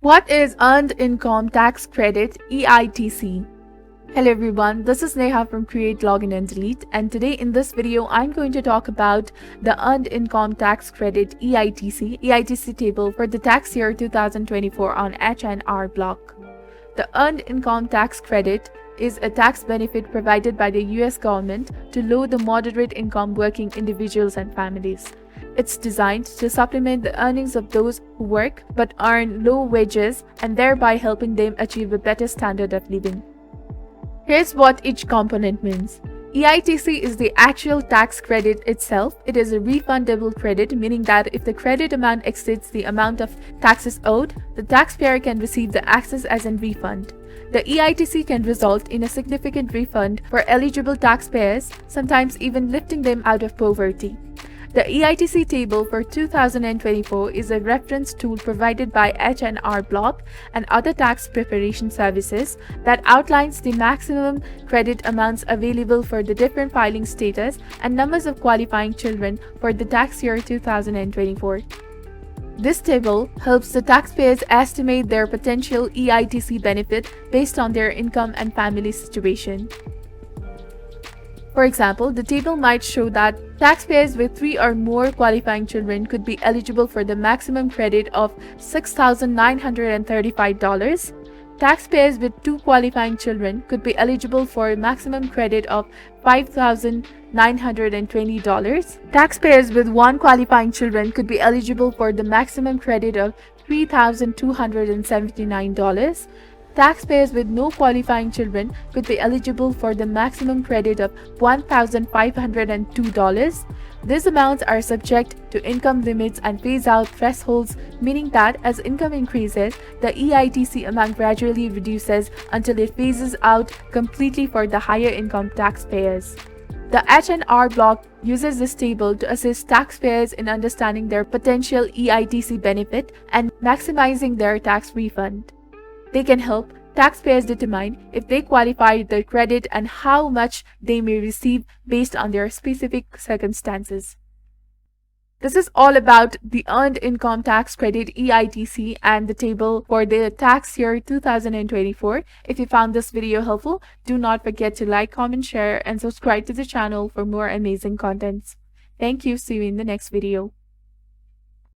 What is Earned Income Tax Credit (EITC)? Hello everyone, this is Neha from Create, Login and Delete, and today in this video I'm going to talk about the Earned Income Tax Credit EITC table for the tax year 2024 on H&R Block. The Earned Income Tax Credit is a tax benefit provided by the US government to low to moderate income working individuals and families. It's designed to supplement the earnings of those who work but earn low wages and thereby helping them achieve a better standard of living. Here's what each component means. EITC is the actual tax credit itself. It is a refundable credit, meaning that if the credit amount exceeds the amount of taxes owed, the taxpayer can receive the excess as a refund. The EITC can result in a significant refund for eligible taxpayers, sometimes even lifting them out of poverty. The EITC table for 2024 is a reference tool provided by H&R Block and other tax preparation services that outlines the maximum credit amounts available for the different filing status and numbers of qualifying children for the tax year 2024. This table helps the taxpayers estimate their potential EITC benefit based on their income and family situation. For example, the table might show that taxpayers with 3 or more qualifying children could be eligible for the maximum credit of $6,935. Taxpayers with 2 qualifying children could be eligible for a maximum credit of $5,920. Taxpayers with 1 qualifying children could be eligible for the maximum credit of $3,279. Taxpayers with no qualifying children could be eligible for the maximum credit of $1,502. These amounts are subject to income limits and phase-out thresholds, meaning that as income increases, the EITC amount gradually reduces until it phases out completely for the higher income taxpayers. The H&R Block uses this table to assist taxpayers in understanding their potential EITC benefit and maximizing their tax refund. They can help taxpayers determine if they qualify the credit and how much they may receive based on their specific circumstances. This is all about the Earned Income Tax Credit EITC and the table for the tax year 2024. If you found this video helpful, do not forget to like, comment, share, and subscribe to the channel for more amazing contents. Thank you. See you in the next video.